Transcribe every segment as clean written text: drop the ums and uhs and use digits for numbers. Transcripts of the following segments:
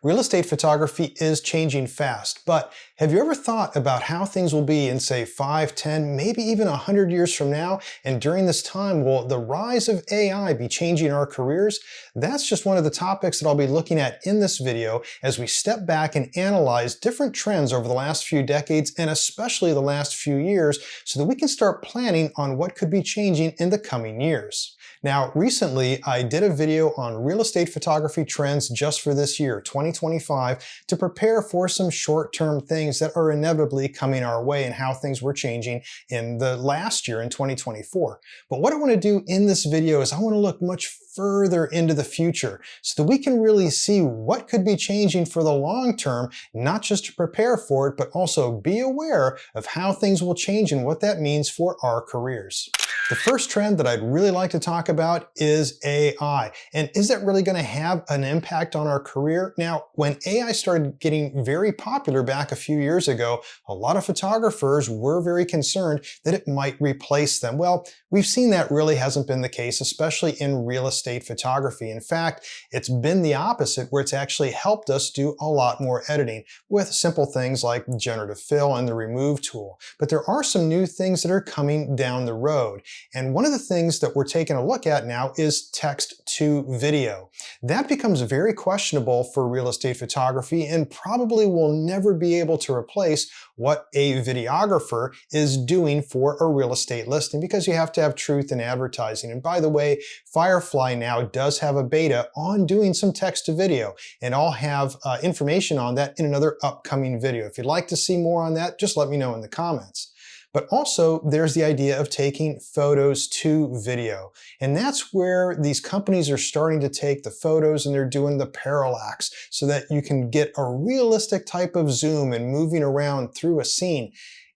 Real estate photography is changing fast, but have you ever thought about how things will be in, say, 5, 10, maybe even 100 years from now? And during this time, will the rise of AI be changing our careers? That's just one of the topics that I'll be looking at in this video as we step back and analyze different trends over the last few decades and especially the last few years so that we can start planning on what could be changing in the coming years. Now, recently, I did a video on real estate photography trends just for this year, 2025, to prepare for some short-term things that are inevitably coming our way and how things were changing in the last year in 2024. But what I want to do in this video is I want to look much further into the future so that we can really see what could be changing for the long term, not just to prepare for it, but also be aware of how things will change and what that means for our careers. The first trend that I'd really like to talk about is AI. And is that really going to have an impact on our career? Now, when AI started getting very popular back a few years ago, a lot of photographers were very concerned that it might replace them. Well, we've seen that really hasn't been the case, especially in real estate photography. In fact, it's been the opposite, where it's actually helped us do a lot more editing with simple things like generative fill and the remove tool. But there are some new things that are coming down the road. And one of the things that we're taking a look at now is text to video. That becomes very questionable for real estate photography and probably will never be able to replace what a videographer is doing for a real estate listing, because you have to have truth in advertising. And by the way, Firefly now does have a beta on doing some text to video, and I'll have information on that in another upcoming video. If you'd like to see more on that, just let me know in the comments. But also, there's the idea of taking photos to video. And that's where these companies are starting to take the photos and they're doing the parallax so that you can get a realistic type of zoom and moving around through a scene.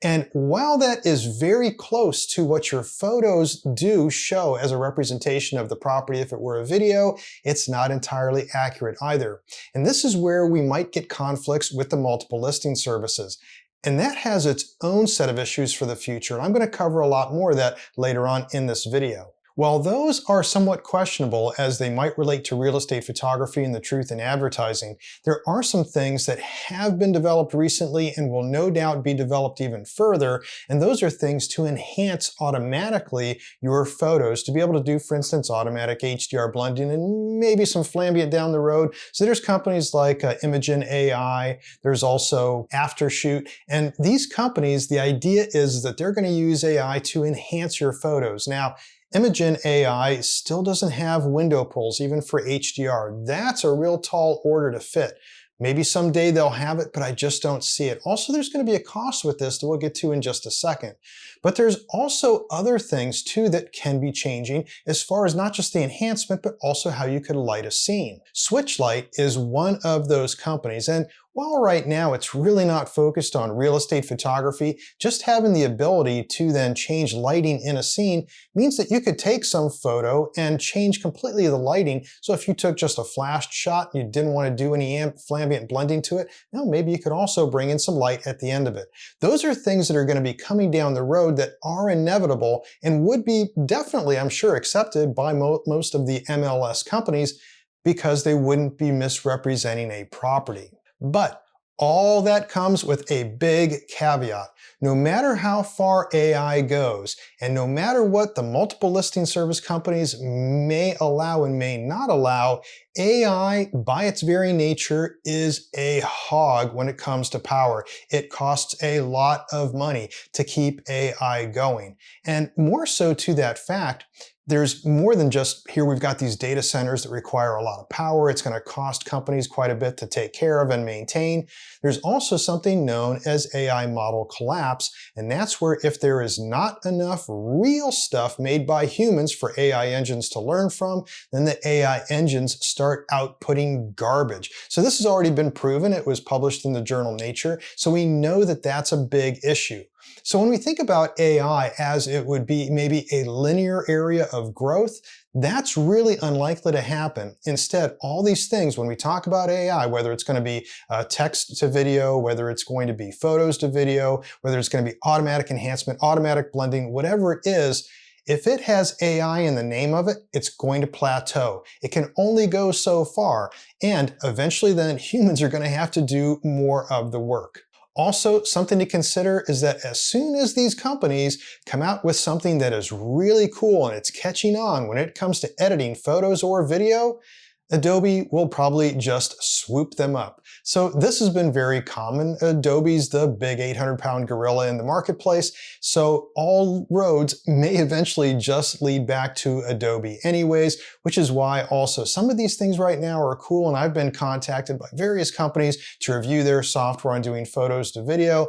And while that is very close to what your photos do show as a representation of the property if it were a video, it's not entirely accurate either. And this is where we might get conflicts with the multiple listing services. And that has its own set of issues for the future, and I'm going to cover a lot more of that later on in this video. While those are somewhat questionable as they might relate to real estate photography and the truth in advertising, there are some things that have been developed recently and will no doubt be developed even further, and those are things to enhance automatically your photos, to be able to do, for instance, automatic HDR blending and maybe some Flambient down the road. So there's companies like Imagen AI, there's also Aftershoot, and these companies, the idea is that they're going to use AI to enhance your photos. Now, Imagen AI still doesn't have window pulls, even for HDR. That's a real tall order to fit. Maybe someday they'll have it, but I just don't see it. Also, there's going to be a cost with this that we'll get to in just a second. But there's also other things too that can be changing as far as not just the enhancement, but also how you could light a scene. Switchlight is one of those companies, and while right now it's really not focused on real estate photography, just having the ability to then change lighting in a scene means that you could take some photo and change completely the lighting. So if you took just a flashed shot, you didn't want to do any Flambient blending to it, now maybe you could also bring in some light at the end of it. Those are things that are going to be coming down the road that are inevitable and would be definitely, I'm sure, accepted by most of the MLS companies because they wouldn't be misrepresenting a property. But all that comes with a big caveat. No matter how far AI goes, and no matter what the multiple listing service companies may allow and may not allow, AI, by its very nature, is a hog when it comes to power. It costs a lot of money to keep AI going. And more so to that fact, there's more than just, here we've got these data centers that require a lot of power. It's going to cost companies quite a bit to take care of and maintain. There's also something known as AI model collapse, and that's where if there is not enough real stuff made by humans for AI engines to learn from, then the AI engines start outputting garbage. So this has already been proven. It was published in the journal Nature, so we know that that's a big issue. So when we think about AI as it would be maybe a linear area of growth, that's really unlikely to happen. Instead, all these things, when we talk about AI, whether it's going to be text to video, whether it's going to be photos to video, whether it's going to be automatic enhancement, automatic blending, whatever it is, If it has AI in the name of it, it's going to plateau. It can only go so far, and eventually then humans are going to have to do more of the work. Also, something to consider is that as soon as these companies come out with something that is really cool and it's catching on when it comes to editing photos or video, Adobe will probably just swoop them up. So this has been very common. Adobe's the big 800-pound gorilla in the marketplace, so all roads may eventually just lead back to Adobe anyways, which is why also some of these things right now are cool, and I've been contacted by various companies to review their software on doing photos to video.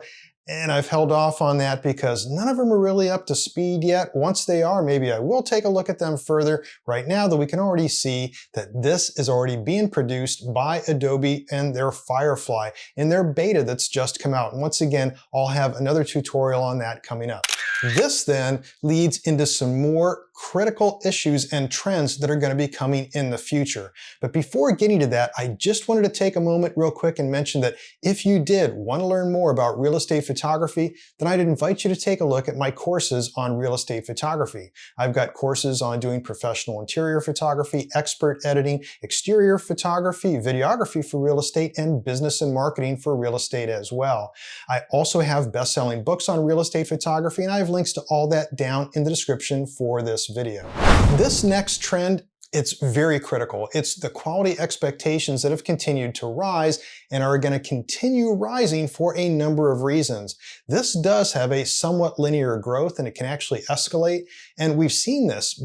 And I've held off on that because none of them are really up to speed yet. Once they are, maybe I will take a look at them further. Right now, though, we can already see that this is already being produced by Adobe and their Firefly in their beta that's just come out. And once again, I'll have another tutorial on that coming up. This then leads into some more critical issues and trends that are going to be coming in the future. But before getting to that, I just wanted to take a moment real quick and mention that if you did want to learn more about real estate photography, then I'd invite you to take a look at my courses on real estate photography. I've got courses on doing professional interior photography, expert editing, exterior photography, videography for real estate, and business and marketing for real estate as well. I also have best-selling books on real estate photography, and I have links to all that down in the description for this video. This next trend, it's very critical. It's the quality expectations that have continued to rise and are going to continue rising for a number of reasons. This does have a somewhat linear growth, and it can actually escalate. And we've seen this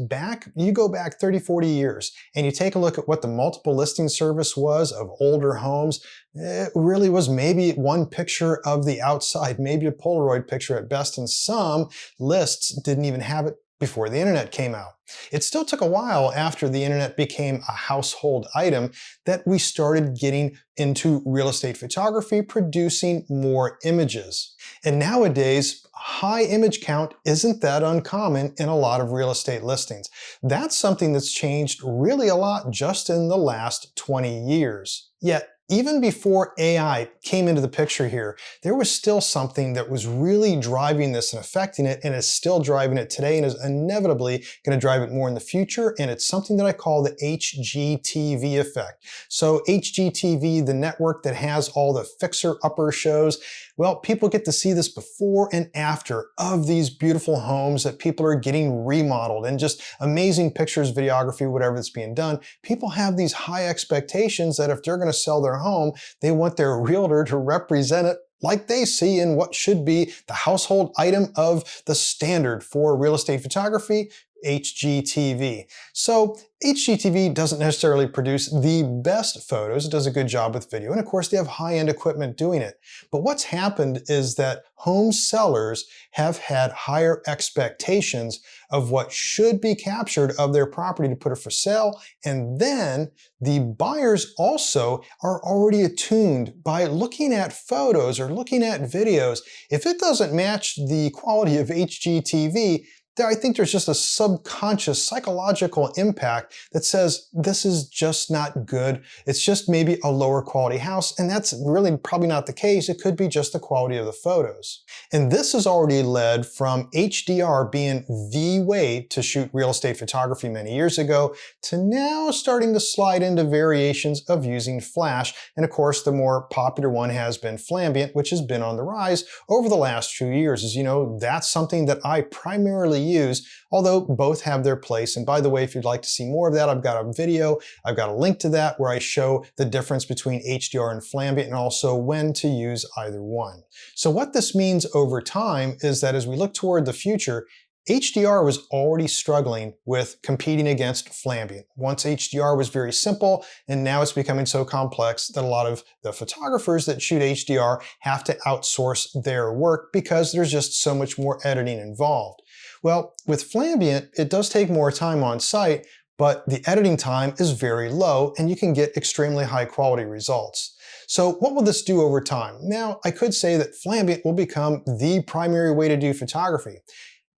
you go back 30, 40 years, and you take a look at what the multiple listing service was of older homes. It really was maybe one picture of the outside, maybe a Polaroid picture at best, and some lists didn't even have it before the internet came out. It still took a while after the internet became a household item that we started getting into real estate photography, producing more images. And nowadays, high image count isn't that uncommon in a lot of real estate listings. That's something that's changed really a lot just in the last 20 years. Yet, even before AI came into the picture here, there was still something that was really driving this and affecting it, and is still driving it today and is inevitably going to drive it more in the future, and it's something that I call the HGTV effect. So HGTV, the network that has all the fixer-upper shows, well, people get to see this before and after of these beautiful homes that people are getting remodeled and just amazing pictures, videography, whatever that's being done. People have these high expectations that if they're going to sell their home, they want their realtor to represent it like they see in what should be the household item of the standard for real estate photography, HGTV. So HGTV doesn't necessarily produce the best photos. It does a good job with video. And of course, they have high-end equipment doing it. But what's happened is that home sellers have had higher expectations of what should be captured of their property to put it for sale. And then the buyers also are already attuned by looking at photos or looking at videos. If it doesn't match the quality of HGTV, I think there's just a subconscious psychological impact that says this is just not good. It's just maybe a lower quality house, and that's really probably not the case. It could be just the quality of the photos. And this has already led from HDR being the way to shoot real estate photography many years ago to now starting to slide into variations of using flash. And of course, the more popular one has been Flambient, which has been on the rise over the last few years. As you know, that's something that I primarily use, although both have their place. And by the way, if you'd like to see more of that, I've got a video, I've got a link to that where I show the difference between HDR and Flambient and also when to use either one. So what this means over time is that as we look toward the future, HDR was already struggling with competing against Flambient. Once HDR was very simple, and now it's becoming so complex that a lot of the photographers that shoot HDR have to outsource their work because there's just so much more editing involved. Well, with Flambient, it does take more time on site, but the editing time is very low and you can get extremely high quality results. So what will this do over time? Now, I could say that Flambient will become the primary way to do photography.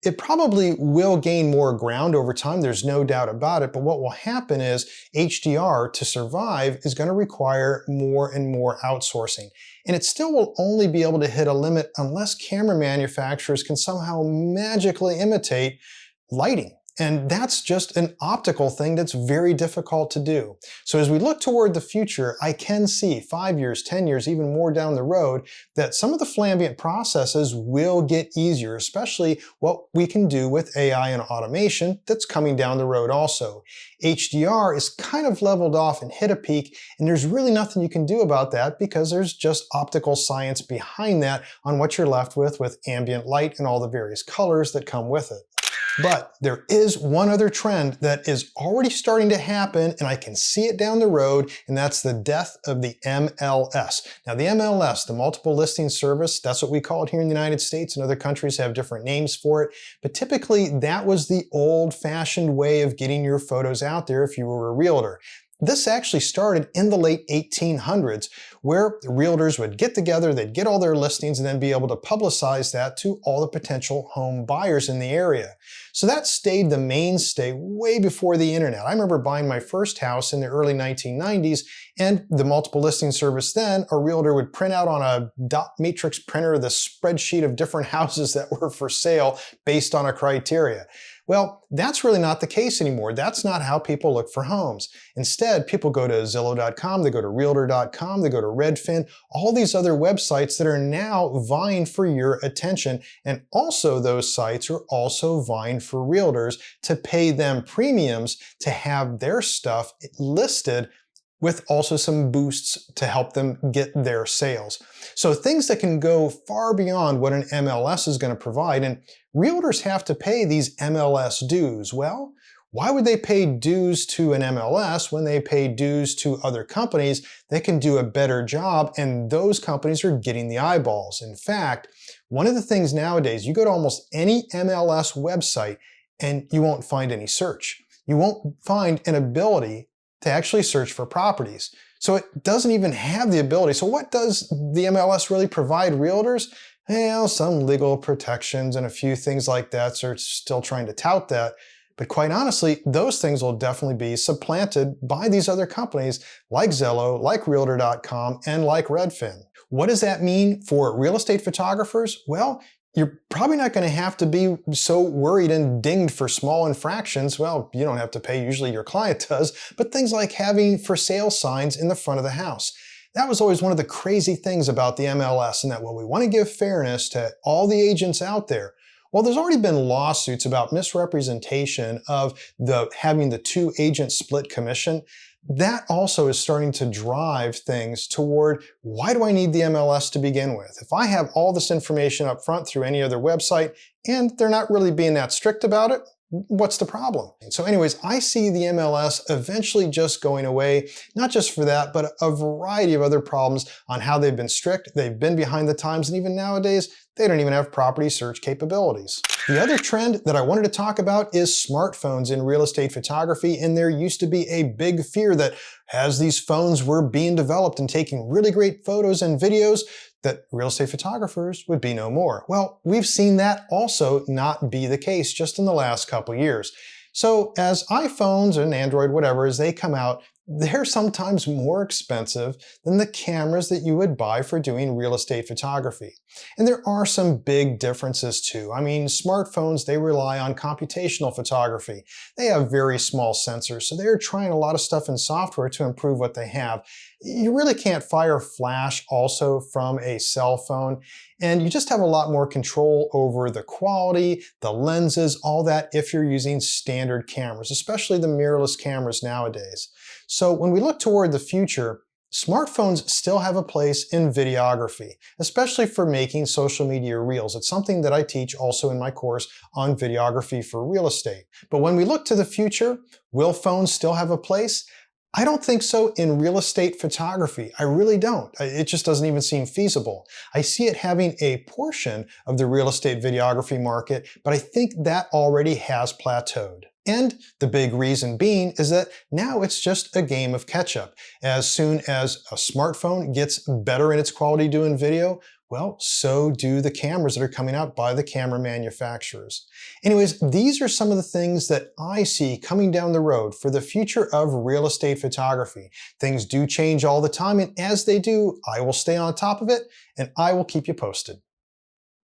It probably will gain more ground over time, there's no doubt about it, but what will happen is HDR to survive is going to require more and more outsourcing. And it still will only be able to hit a limit unless camera manufacturers can somehow magically imitate lighting. And that's just an optical thing that's very difficult to do. So as we look toward the future, I can see 5 years, 10 years, even more down the road, that some of the Flambient processes will get easier, especially what we can do with AI and automation that's coming down the road also. HDR is kind of leveled off and hit a peak, and there's really nothing you can do about that because there's just optical science behind that on what you're left with ambient light and all the various colors that come with it. But there is one other trend that is already starting to happen, and I can see it down the road, and that's the death of the MLS. Now the MLS, the multiple listing service, that's what we call it here in the United States, and other countries have different names for it. But typically that was the old-fashioned way of getting your photos out there if you were a realtor. This actually started in the late 1800s, where the realtors would get together, they'd get all their listings, and then be able to publicize that to all the potential home buyers in the area. So that stayed the mainstay way before the internet. I remember buying my first house in the early 1990s, and the multiple listing service then, a realtor would print out on a dot matrix printer the spreadsheet of different houses that were for sale based on a criteria. Well, that's really not the case anymore. That's not how people look for homes. Instead, people go to Zillow.com, they go to Realtor.com, they go to Redfin, all these other websites that are now vying for your attention. And also those sites are also vying for realtors to pay them premiums to have their stuff listed, with also some boosts to help them get their sales. So things that can go far beyond what an MLS is going to provide, and realtors have to pay these MLS dues. Well, why would they pay dues to an MLS when they pay dues to other companies that can do a better job, and those companies are getting the eyeballs? In fact, one of the things nowadays, you go to almost any MLS website and you won't find any search. You won't find an ability to actually search for properties. So it doesn't even have the ability. So what does the MLS really provide realtors? Well, some legal protections and a few things like that, so it's still trying to tout that. But quite honestly, those things will definitely be supplanted by these other companies like Zillow, like Realtor.com, and like Redfin. What does that mean for real estate photographers? Well, you're probably not going to have to be so worried and dinged for small infractions. Well, you don't have to pay, usually your client does, but things like having for sale signs in the front of the house. That was always one of the crazy things about the MLS, and that, well, we want to give fairness to all the agents out there. Well, there's already been lawsuits about misrepresentation of having the two agent split commission. That also is starting to drive things toward, why do I need the MLS to begin with? If I have all this information up front through any other website and they're not really being that strict about it, what's the problem? So anyways, I see the MLS eventually just going away, not just for that, but a variety of other problems on how they've been strict, they've been behind the times, and even nowadays, they don't even have property search capabilities. The other trend that I wanted to talk about is smartphones in real estate photography, and there used to be a big fear that as these phones were being developed and taking really great photos and videos, that real estate photographers would be no more. Well, we've seen that also not be the case just in the last couple years. So as iPhones and Android, whatever, as they come out, they're sometimes more expensive than the cameras that you would buy for doing real estate photography. And there are some big differences too. I mean, smartphones, they rely on computational photography. They have very small sensors, so they're trying a lot of stuff in software to improve what they have. You really can't fire flash also from a cell phone, and you just have a lot more control over the quality, the lenses, all that if you're using standard cameras, especially the mirrorless cameras nowadays. So when we look toward the future, smartphones still have a place in videography, especially for making social media reels. It's something that I teach also in my course on videography for real estate. But when we look to the future, will phones still have a place? I don't think so in real estate photography. I really don't. It just doesn't even seem feasible. I see it having a portion of the real estate videography market, but I think that already has plateaued. And the big reason being is that now it's just a game of catch-up. As soon as a smartphone gets better in its quality doing video, well, so do the cameras that are coming out by the camera manufacturers. Anyways, these are some of the things that I see coming down the road for the future of real estate photography. Things do change all the time, and as they do, I will stay on top of it, and I will keep you posted.